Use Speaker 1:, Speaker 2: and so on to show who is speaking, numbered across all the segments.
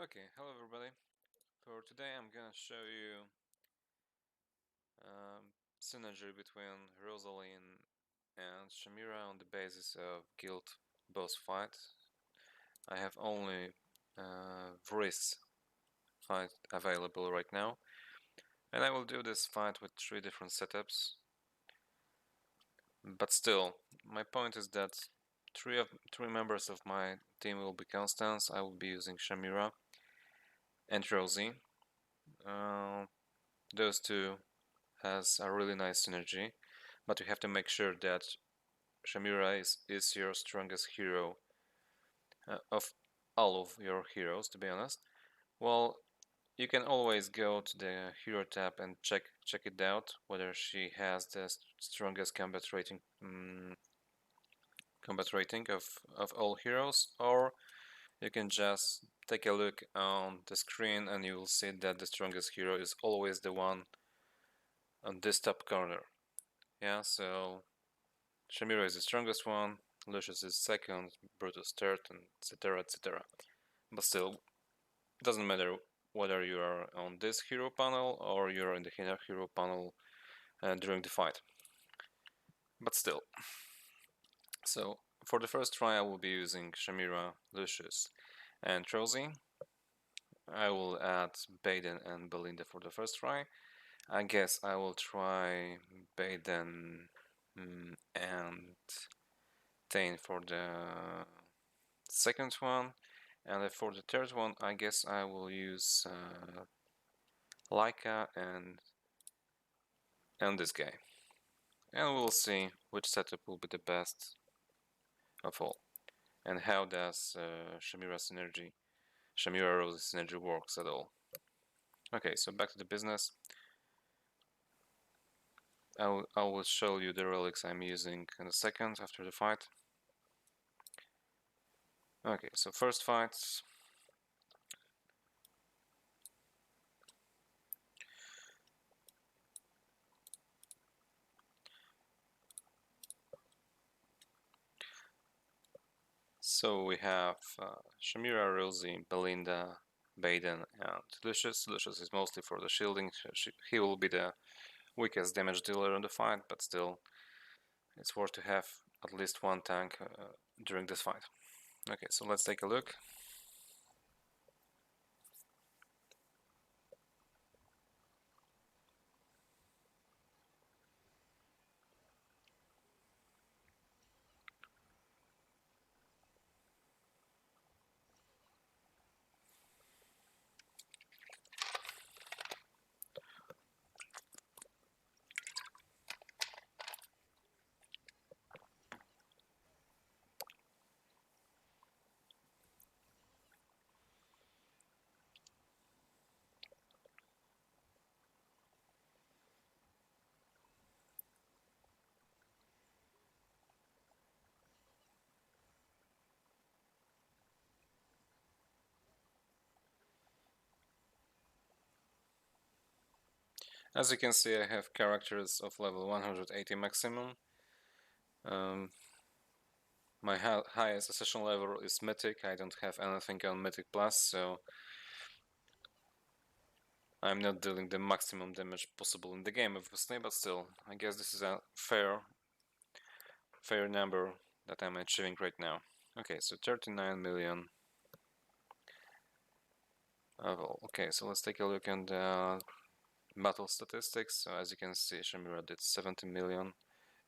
Speaker 1: Okay, hello everybody. For today I'm gonna show you synergy between Rosalie and Shemira on the basis of Guild Boss fight. I have only Wrizz fight available right now, and I will do this fight with 3 different setups. But still, my point is that three members of my team will be Constance. I will be using Shemira and Rosie. Those two has a really nice synergy, but you have to make sure that Shemira is your strongest hero of all of your heroes, to be honest. Well, you can always go to the hero tab and check it out whether she has the strongest combat rating of all heroes, or you can just take a look on the screen and you will see that the strongest hero is always the one on this top corner. Yeah, so Shemira is the strongest one, Lucius is second, Brutus third, and etc. etc. But still, it doesn't matter whether you are on this hero panel or you're in the hero panel during the fight. But still. So, for the first try I will be using Shemira, Lucius, and Rosie. I will add Baden and Belinda for the first try. I guess I will try Baden and Thane for the second one, and for the third one I guess I will use Laika and this guy, and we'll see which setup will be the best of all, and how does Shemira Rosie synergy works at all. Okay, so back to the business. I will show you the relics I'm using in a second after the fight. Okay, so first fight. So we have Shemira, Rosie, Belinda, Baden, and Lucius. Lucius is mostly for the shielding. He will be the weakest damage dealer in the fight, but still, it's worth to have at least one tank during this fight. Okay, so let's take a look. As you can see, I have characters of level 180 maximum. My highest accession level is Mythic. I don't have anything on Mythic Plus, so I'm not dealing the maximum damage possible in the game, obviously, but still, I guess this is a fair number that I'm achieving right now. Okay, so 39 million. Okay, so let's take a look at the battle statistics. So as you can see, Shemira did 70 million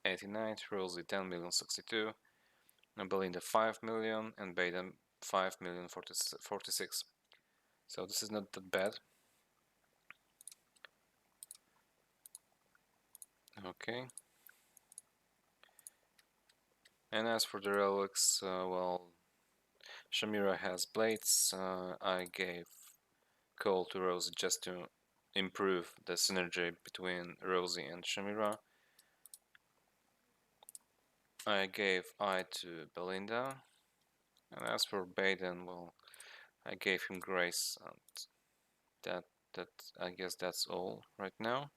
Speaker 1: 89, Rosie 10 million 62, and Belinda 5 million, and Baden 5 million 46. So this is not that bad. Okay. And as for the relics, well, Shemira has blades. I gave Coal to Rosie just to improve the synergy between Rosie and Shemira. I gave Eye to Belinda. And as for Baden, well, I gave him Grace, and that I guess that's all right now.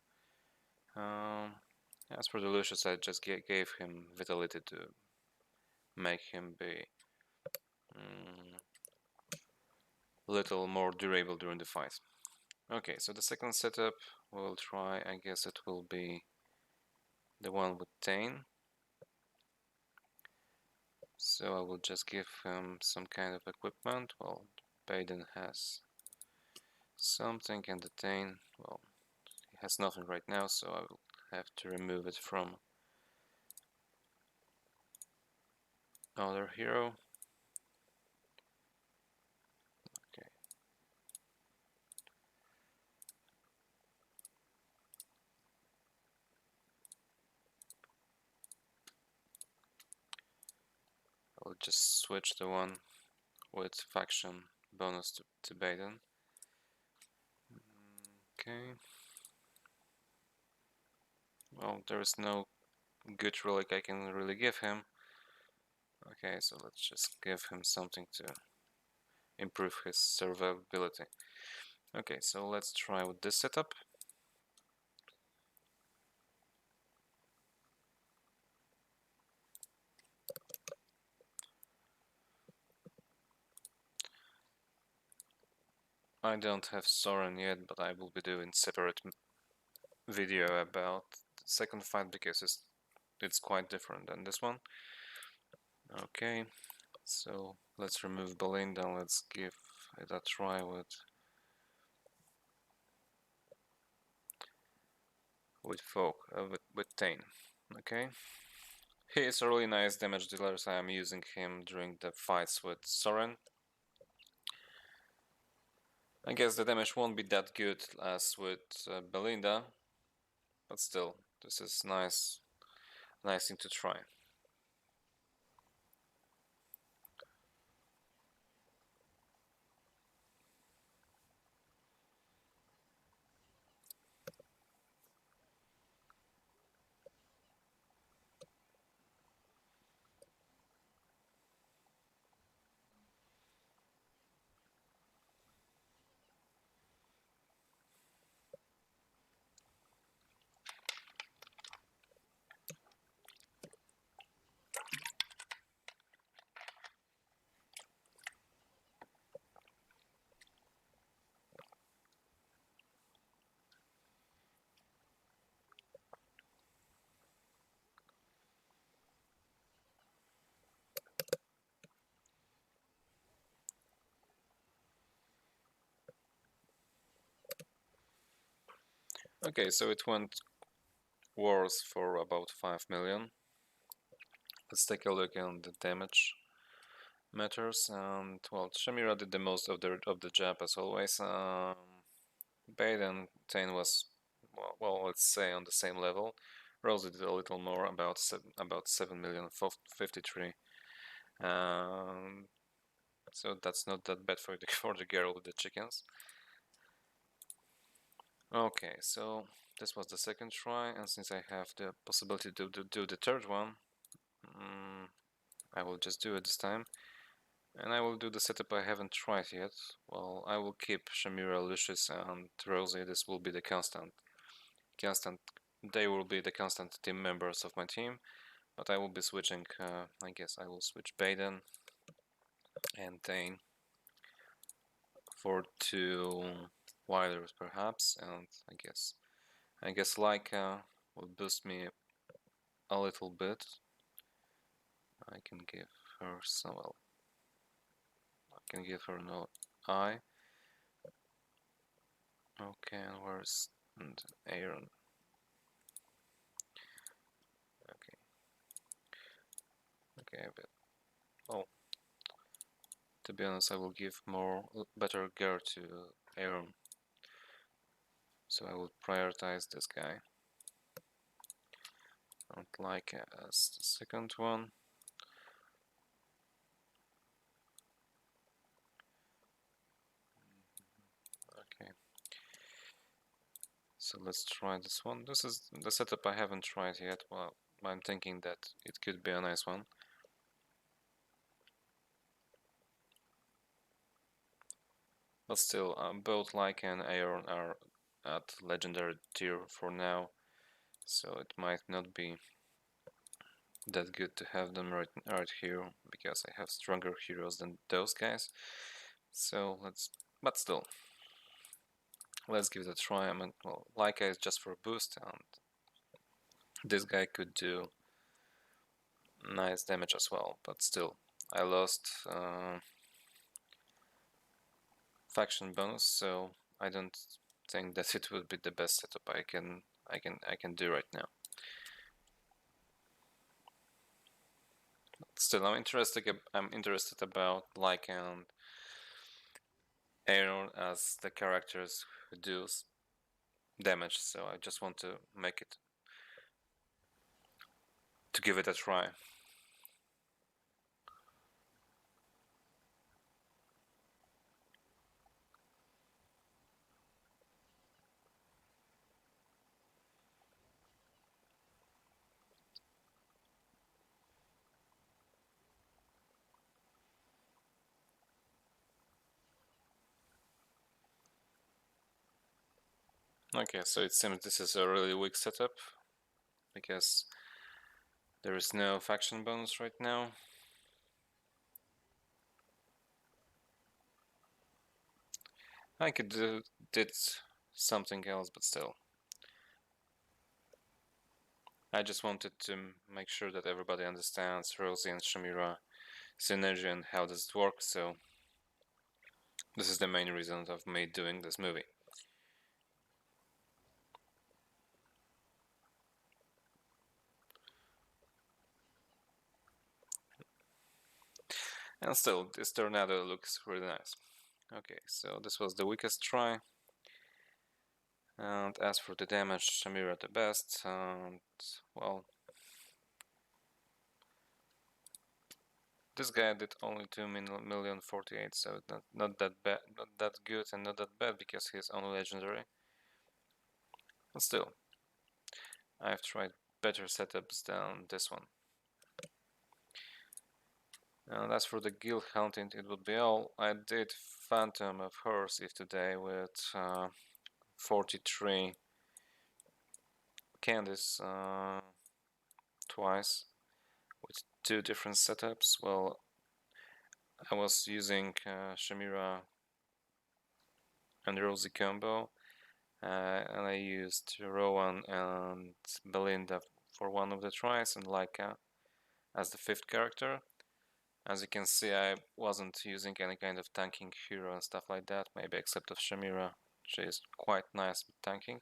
Speaker 1: As for the Lucius, I just gave him Vitality to make him be little more durable during the fight. Okay, so the second setup we'll try, I guess it will be the one with Tane. So I will just give him some kind of equipment. Well, Baden has something and the Tane, well, he has nothing right now, so I will have to remove it from other hero. Okay. I'll just switch the one with faction bonus to Baden. Okay. Well, there is no good relic I can really give him. Okay, so let's just give him something to improve his survivability. Okay, so let's try with this setup. I don't have Soren yet, but I will be doing separate video about the second fight because it's quite different than this one. Okay, so let's remove Belinda, let's give it a try with Tane. Okay, he is a really nice damage dealer, so I'm using him during the fights with Soren. I guess the damage won't be that good as with Belinda, but still, this is nice thing to try. Okay, so it went worse for about 5 million. Let's take a look on the damage matters. And well, Shemira did the most of the job as always. Bait and Tane was well, let's say on the same level. Rosie did a little more, about 7 million 53. So that's not that bad for the for the girl with the chickens. Okay, so this was the second try, and since I have the possibility to do the third one, I will just do it this time. And I will do the setup I haven't tried yet. Well, I will keep Shemira, Lucius, and Rosie. This will be the constant. They will be the constant team members of my team. But I will be switching. I guess I will switch Baden and Tane for 2 Wilders perhaps, and I guess Laika will boost me a little bit. I can give her some. Well, I can give her no eye. Okay, and where's Aaron? Okay. Okay, but oh, to be honest, I will give better gear to Aaron. So I will prioritize this guy. Not like as the second one. Okay. So let's try this one. This is the setup I haven't tried yet. Well, I'm thinking that it could be a nice one. But still, both Lyca and Aaron are at legendary tier for now, so it might not be that good to have them right here, because I have stronger heroes than those guys. So but still, let's give it a try. I mean, well, Leica is just for a boost, and this guy could do nice damage as well, but still, I lost faction bonus, so I don't think that it would be the best setup I can do right now. Still, I'm interested about Lyca and Aaron as the characters who do damage, so I just want to give it a try. Okay, so it seems this is a really weak setup because there is no faction bonus right now. I could did something else, but still. I just wanted to make sure that everybody understands Rosie and Shemira synergy and how does it work, so this is the main reason of me doing this movie. And still, this tornado looks really nice. Okay, so this was the weakest try. And as for the damage, Shemira the best, and well, this guy did only 2,048,000, so not that bad, not that good, and not that bad because he's only legendary. But still, I've tried better setups than this one. And as for the guild hunting, it would be all. I did Phantom of Horse if today with 43 candies twice with 2 different setups. Well, I was using Shemira and Rosie combo, and I used Rowan and Belinda for one of the tries, and Laika as the 5th character. As you can see, I wasn't using any kind of tanking hero and stuff like that, maybe except of Shemira. She is quite nice with tanking.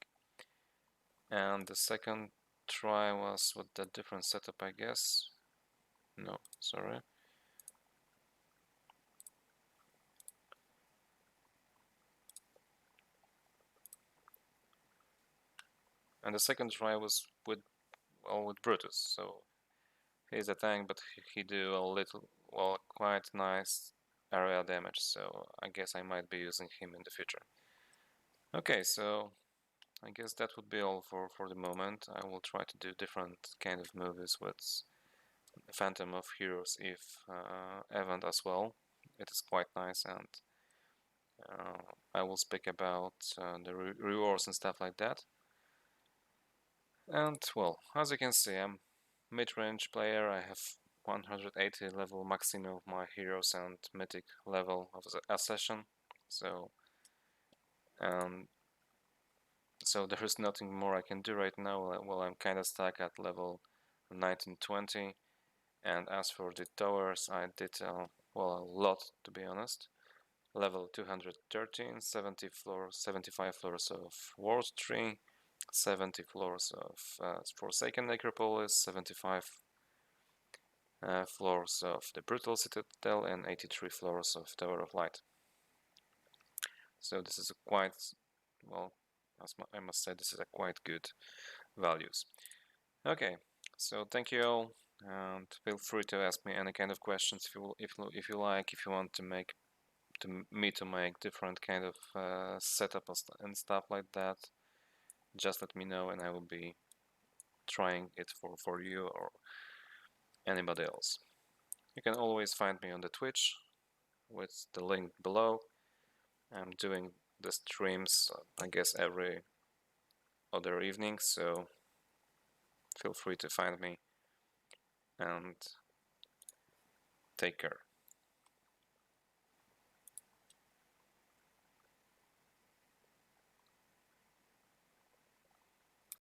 Speaker 1: And the second try was with a different setup, I guess. No, sorry. And the second try was with Brutus. So he's a tank, but he do a little, well, quite nice area damage. So I guess I might be using him in the future. Okay, so I guess that would be all for the moment. I will try to do different kind of movies with Phantom of Heroes if event as well. It is quite nice, and I will speak about the rewards and stuff like that. And well, as you can see, I'm mid-range player. I have 180 level maximum of my heroes and mythic level of the accession. So so there is nothing more I can do right now. Well, I'm kind of stuck at level 1920. And as for the towers, I did well, a lot, to be honest. Level 213, 75 floors of World Tree, 70 floors of Forsaken Necropolis, 75 floors of the Brutal Citadel, and 83 floors of Tower of Light. So this is a quite, well, I must say, this is a quite good values. Okay, so thank you all, and feel free to ask me any kind of questions if you like, if you want to make to make different kind of setup and stuff like that. Just let me know, and I will be trying it for you or anybody else. You can always find me on the Twitch with the link below. I'm doing the streams, I guess, every other evening, so feel free to find me and take care.